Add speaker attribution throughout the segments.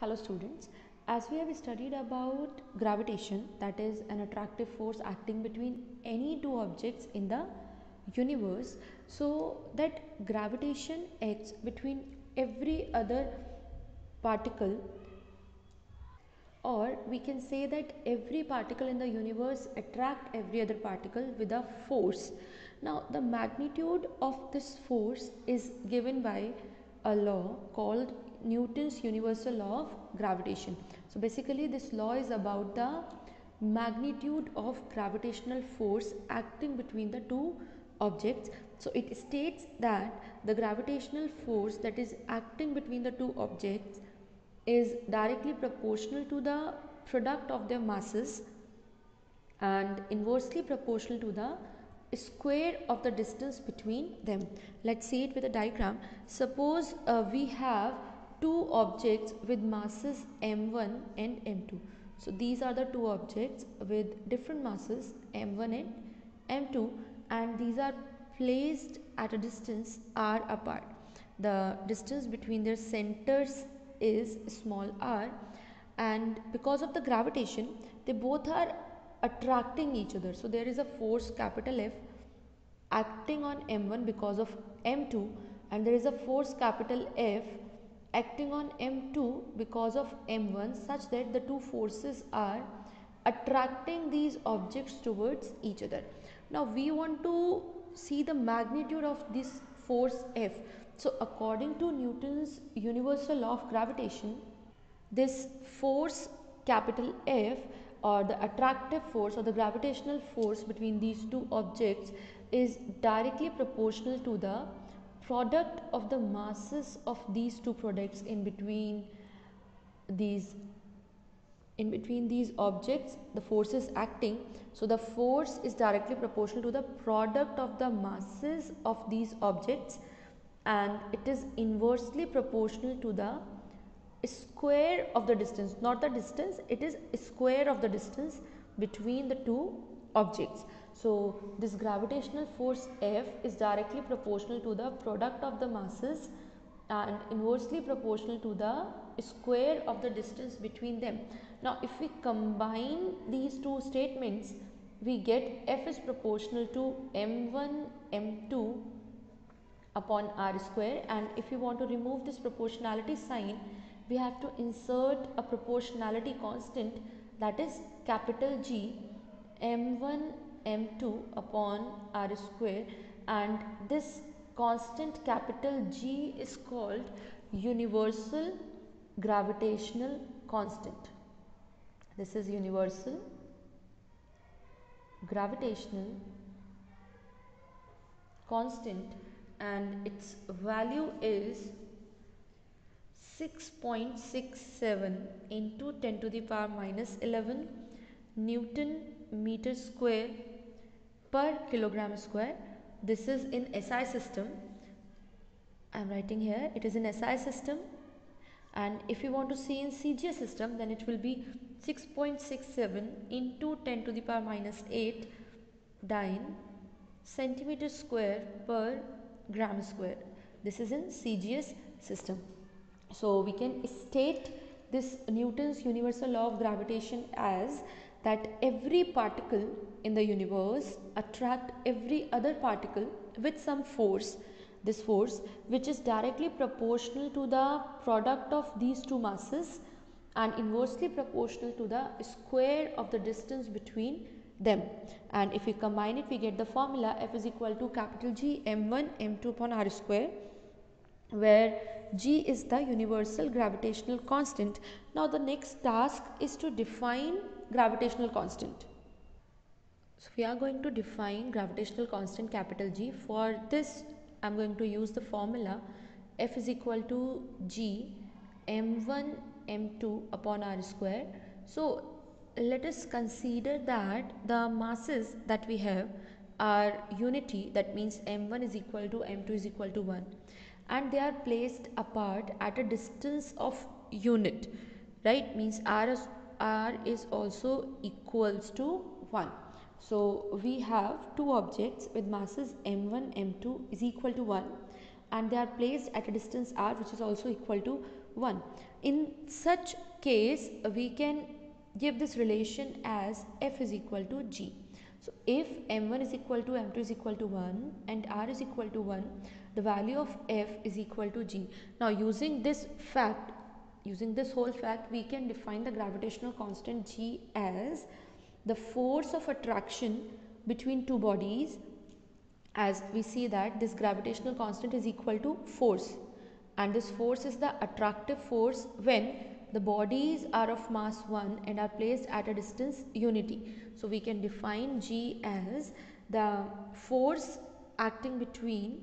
Speaker 1: Hello students, as we have studied about gravitation, that is an attractive force acting between any two objects in the universe, so that gravitation acts between every other particle, or we can say that every particle in the universe attract every other particle with a force. Now the magnitude of this force is given by a law called Newton's universal law of gravitation. So basically this law is about the magnitude of gravitational force acting between the two objects. So it states that the gravitational force that is acting between the two objects is directly proportional to the product of their masses and inversely proportional to the square of the distance between them. Let's see it with a diagram. Suppose we have two objects with masses m1 and m2. So these are the two objects with different masses m1 and m2, and these are placed at a distance r apart. The distance between their centers is small r, and because of the gravitation they both are attracting each other. So there is a force capital F acting on m1 because of m2, and there is a force capital F acting on m2 because of m1, such that the two forces are attracting these objects towards each other. Now we want to see the magnitude of this force F. So according to Newton's universal law of gravitation, this force capital F, or the attractive force or the gravitational force between these two objects, is directly proportional to the product of the masses of these two products these in between these objects. The force is acting, so the force is directly proportional to the product of the masses of these objects, and it is inversely proportional to the square of the distance, not the distance, it is square of the distance between the two objects. So this gravitational force F is directly proportional to the product of the masses and inversely proportional to the square of the distance between them. Now if we combine these two statements, we get F is proportional to m1 m2 upon r square, and if you want to remove this proportionality sign, we have to insert a proportionality constant, that is capital G, m1 m2 upon r square, and this constant capital G is called universal gravitational constant. This is universal gravitational constant, and its value is 6.67 into 10 to the power minus 11 Newton meter square per kilogram square. This is in SI system. I am writing here, it is in SI system, and if you want to see in CGS system, then it will be 6.67 into 10 to the power minus 8 dyne centimeter square per gram square. This is in CGS system. So we can state this Newton's universal law of gravitation as that every particle in the universe attract every other particle with some force. This force, which is directly proportional to the product of these two masses and inversely proportional to the square of the distance between them. And if we combine it, we get the formula F is equal to capital G m1 m2 upon r square, where G is the universal gravitational constant. Now the next task is to define gravitational constant. So we are going to define gravitational constant capital G. For this I am going to use the formula F is equal to G m1 m2 upon r square. So let us consider that the masses that we have are unity, that means m1 is equal to m2 is equal to 1, and they are placed apart at a distance of unit, right? Means r is also equals to 1. So we have two objects with masses m1 m2 is equal to 1, and they are placed at a distance r which is also equal to 1. In such case, we can give this relation as F is equal to G. So if m1 is equal to m2 is equal to 1 and r is equal to 1, the value of F is equal to G. Now using this whole fact, we can define the gravitational constant G as the force of attraction between two bodies, as we see that this gravitational constant is equal to force, and this force is the attractive force when the bodies are of mass 1 and are placed at a distance unity. So we can define G as the force acting between,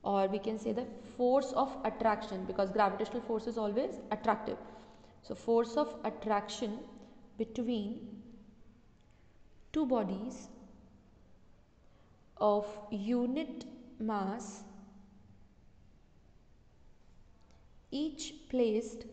Speaker 1: or we can say the force of attraction, because gravitational force is always attractive. So force of attraction between two bodies of unit mass, each placed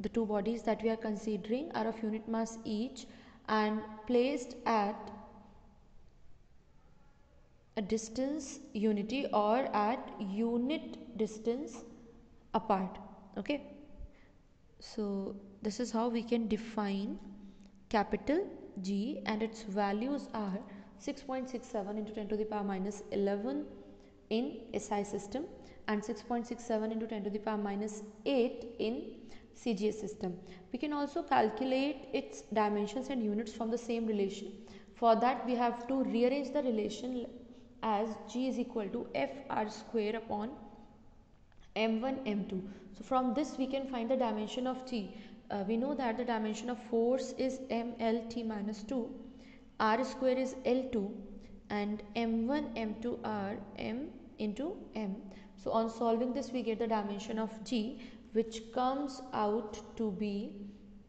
Speaker 1: the two bodies that we are considering are of unit mass each and placed at a distance unity or at unit distance apart. Okay, so this is how we can define capital G, and its values are 6.67 into 10 to the power minus 11 in SI system and 6.67 into 10 to the power minus 8 in CGS system. We can also calculate its dimensions and units from the same relation. For that, we have to rearrange the relation as G is equal to FR square upon m1 m2. So from this we can find the dimension of T. We know that the dimension of force is mlt minus 2, r square is L2, and m1 m2 are m into m. So on solving this, we get the dimension of G, which comes out to be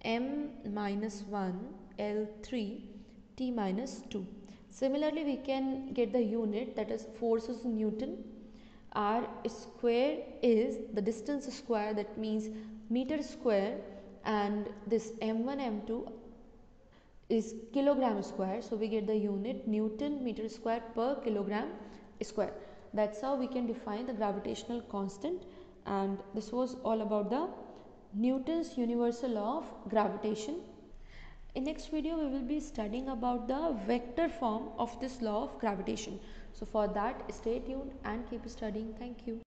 Speaker 1: m minus 1 L3 T minus 2. Similarly, we can get the unit, that is force is Newton. R square is the distance square, that means meter square, and this m1 m2 is kilogram square, so we get the unit Newton meter square per kilogram square. That's how we can define the gravitational constant. And this was all about the Newton's universal law of gravitation. In next video, we will be studying about the vector form of this law of gravitation. So for that, stay tuned and keep studying. Thank you.